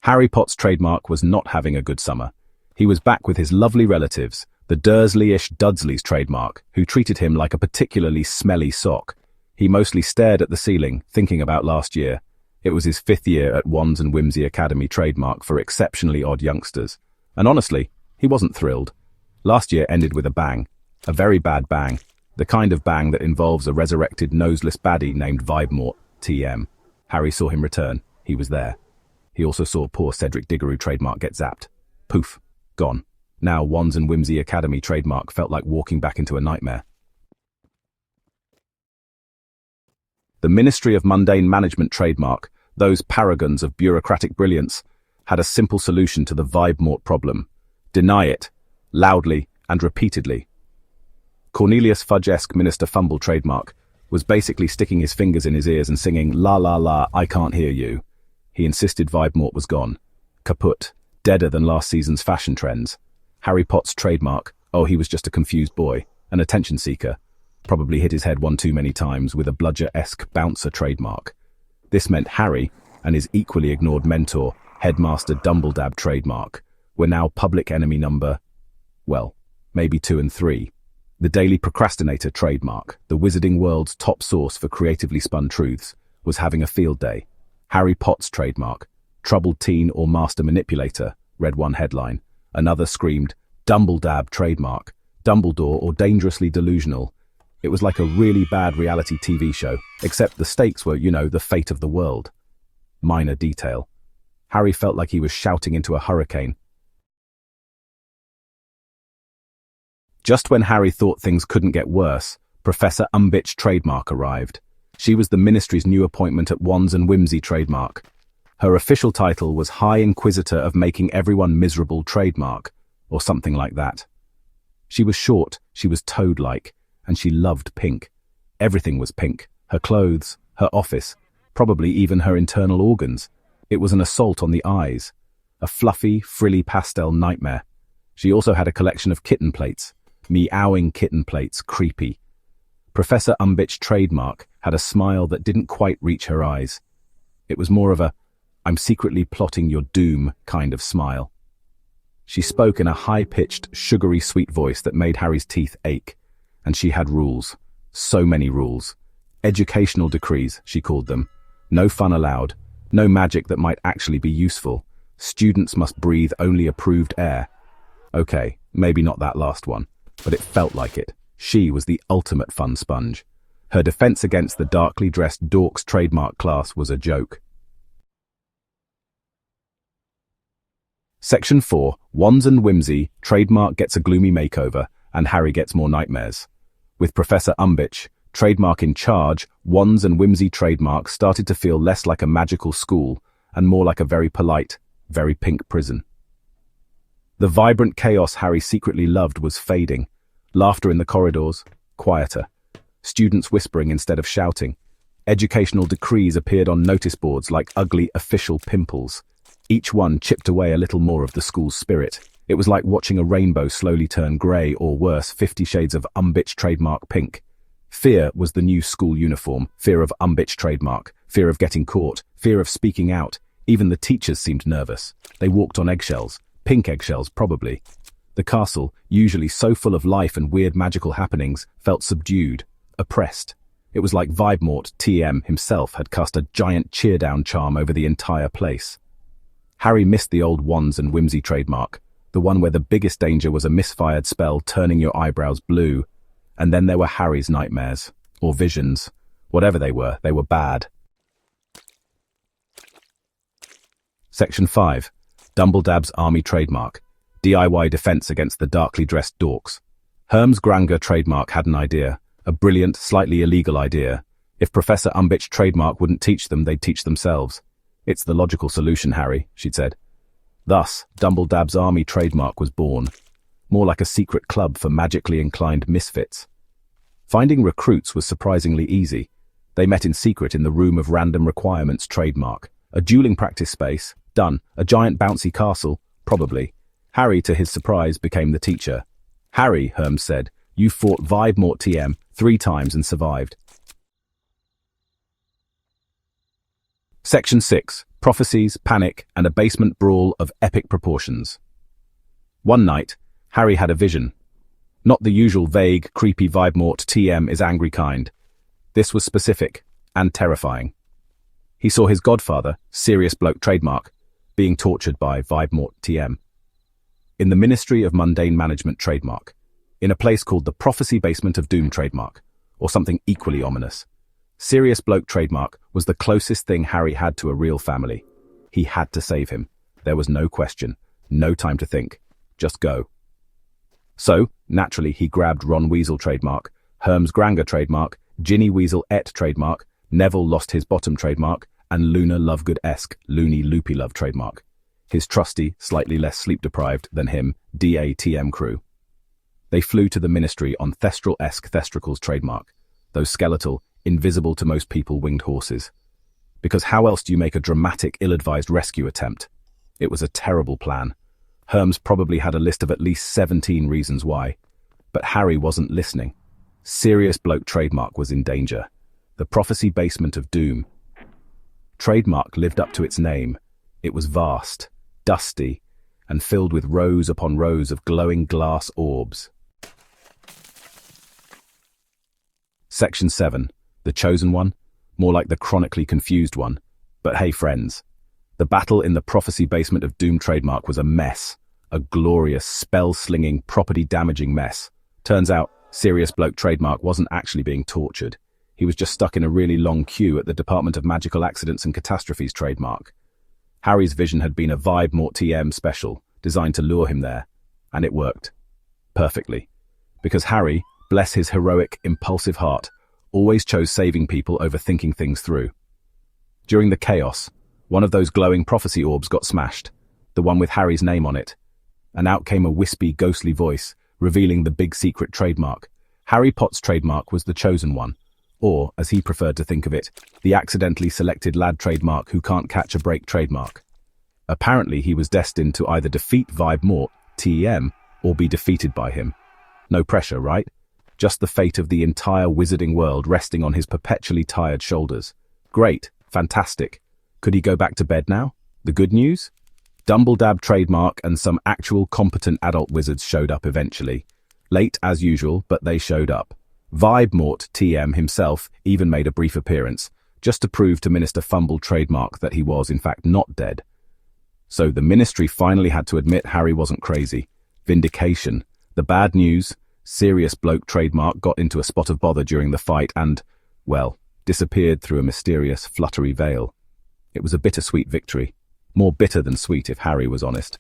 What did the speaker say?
Harry Pot's trademark was not having a good summer. He was back with his lovely relatives, the Dursley-ish Dudsleys trademark, who treated him like a particularly smelly sock. He mostly stared at the ceiling, thinking about last year. It was his 5th year at Wands and Whimsy Academy trademark for exceptionally odd youngsters. And honestly, he wasn't thrilled. Last year ended with a bang. A very bad bang. The kind of bang that involves a resurrected noseless baddie named Vibemort, TM. Harry saw him return. He was there. He also saw poor Cedric Diggory trademark get zapped. Poof. Gone. Now Wands and Whimsy Academy trademark felt like walking back into a nightmare. The Ministry of Mundane Management trademark, those paragons of bureaucratic brilliance, had a simple solution to the Vibemort problem. Deny it. Loudly and repeatedly. Cornelius Fudge-esque Minister Fumble trademark was basically sticking his fingers in his ears and singing, "La la la, I can't hear you." He insisted Vibemort was gone. Kaput. Deader than last season's fashion trends. Harry Pot's trademark, oh, he was just a confused boy, an attention seeker. Probably hit his head one too many times with a bludger-esque bouncer trademark. This meant Harry and his equally ignored mentor, Headmaster Dumbledab trademark, were now public enemy number, well, maybe 2 and 3. The Daily Procrastinator trademark, the wizarding world's top source for creatively spun truths, was having a field day. Harry Pot's trademark, troubled teen or master manipulator, read one headline. Another screamed, Dumbledab trademark, Dumbledore or dangerously delusional. It was like a really bad reality TV show, except the stakes were, the fate of the world. Minor detail. Harry felt like he was shouting into a hurricane. Just when Harry thought things couldn't get worse, Professor Umbitch trademark arrived. She was the ministry's new appointment at Wands and Whimsy trademark. Her official title was High Inquisitor of Making Everyone Miserable trademark, or something like that. She was short, she was toad-like, and she loved pink. Everything was pink. Her clothes, her office, probably even her internal organs. It was an assault on the eyes. A fluffy, frilly pastel nightmare. She also had a collection of kitten plates. Meowing kitten plates, creepy. Professor Umbitch trademark had a smile that didn't quite reach her eyes. It was more of a, I'm secretly plotting your doom kind of smile. She spoke in a high-pitched, sugary sweet voice that made Harry's teeth ache. And she had rules. So many rules. Educational decrees, she called them. No fun allowed. No magic that might actually be useful. Students must breathe only approved air. Okay, maybe not that last one, but it felt like it. She was the ultimate fun sponge. Her defense against the darkly dressed dorks trademark class was a joke. Section 4, Wands and Whimsy, trademark gets a gloomy makeover, and Harry gets more nightmares. With Professor Umbitch, trademark in charge, Wands and Whimsy trademark started to feel less like a magical school and more like a very polite, very pink prison. The vibrant chaos Harry secretly loved was fading. Laughter in the corridors, quieter. Students whispering instead of shouting. Educational decrees appeared on notice boards like ugly official pimples. Each one chipped away a little more of the school's spirit. It was like watching a rainbow slowly turn grey or worse, 50 shades of Umbitch trademark pink. Fear was the new school uniform, fear of Umbitch trademark, fear of getting caught, fear of speaking out. Even the teachers seemed nervous. They walked on eggshells, pink eggshells probably. The castle, usually so full of life and weird magical happenings, felt subdued, oppressed. It was like Vibemort, TM, himself had cast a giant cheer-down charm over the entire place. Harry missed the old Wands and Whimsy trademark, the one where the biggest danger was a misfired spell turning your eyebrows blue. And then there were Harry's nightmares, or visions. Whatever they were bad. Section 5. Dumbledab's Army trademark. DIY defense against the darkly dressed dorks. Herms Granger trademark had an idea. A brilliant, slightly illegal idea. If Professor Umbitch trademark wouldn't teach them, they'd teach themselves. It's the logical solution, Harry, she'd said. Thus, Dumbledab's Army trademark was born. More like a secret club for magically inclined misfits. Finding recruits was surprisingly easy. They met in secret in the Room of Random Requirements trademark. A dueling practice space, done. A giant bouncy castle, probably. Harry, to his surprise, became the teacher. Harry, Herms said, you fought Vibemort TM 3 times and survived. Section 6. prophecies, panic, and a basement brawl of epic proportions. One night, Harri had a vision. Not the usual vague, creepy Vibemort TM is angry kind. This was specific and terrifying. He saw his godfather, Serious Bloke Trademark, being tortured by Vibemort TM. In the Ministry of Mundane Management Trademark, in a place called the Prophecy Basement of Doom Trademark, or something equally ominous. Serious Bloke Trademark was the closest thing Harri had to a real family. He had to save him. There was no question, no time to think. Just go. So, naturally, he grabbed Ron Weasel Trademark, Herms Granger Trademark, Ginny Weasel Et Trademark, Neville Lost His Bottom Trademark, and Luna Lovegood-esque Loony Loopy Love Trademark. His trusty, slightly less sleep-deprived than him, DATM crew. They flew to the ministry on Thestral-esque Thestrical's trademark, those skeletal, invisible to most people winged horses. Because how else do you make a dramatic, ill-advised rescue attempt? It was a terrible plan. Herms probably had a list of at least 17 reasons why. But Harri wasn't listening. Serious Bloke Trademark was in danger. The Prophecy Basement of Doom. Trademark lived up to its name. It was vast, dusty, and filled with rows upon rows of glowing glass orbs. Section 7. The Chosen One? More like the chronically confused one. But hey friends, the battle in the Prophecy Basement of Doom Trademark was a mess. A glorious, spell-slinging, property-damaging mess. Turns out, Serious Bloke Trademark wasn't actually being tortured. He was just stuck in a really long queue at the Department of Magical Accidents and Catastrophes trademark. Harri's vision had been a Vibemort TM special, designed to lure him there. And it worked. Perfectly. Because Harri, bless his heroic, impulsive heart, always chose saving people over thinking things through. During the chaos, one of those glowing prophecy orbs got smashed, the one with Harri's name on it. And out came a wispy, ghostly voice, revealing the big secret trademark. Harri Potts' trademark was the chosen one, or, as he preferred to think of it, the accidentally selected lad trademark who can't catch a break trademark. Apparently he was destined to either defeat Vibemort, TM, or be defeated by him. No pressure, right? Just the fate of the entire wizarding world resting on his perpetually tired shoulders. Great, fantastic. Could he go back to bed now? The good news? Dumbledab trademark and some actual competent adult wizards showed up eventually. Late as usual, but they showed up. Vibemort TM himself even made a brief appearance, just to prove to Minister Fumble trademark that he was in fact not dead. So the ministry finally had to admit Harri wasn't crazy. Vindication. The bad news, Serious Bloke trademark got into a spot of bother during the fight and, well, disappeared through a mysterious, fluttery veil. It was a bittersweet victory. More bitter than sweet if Harri was honest.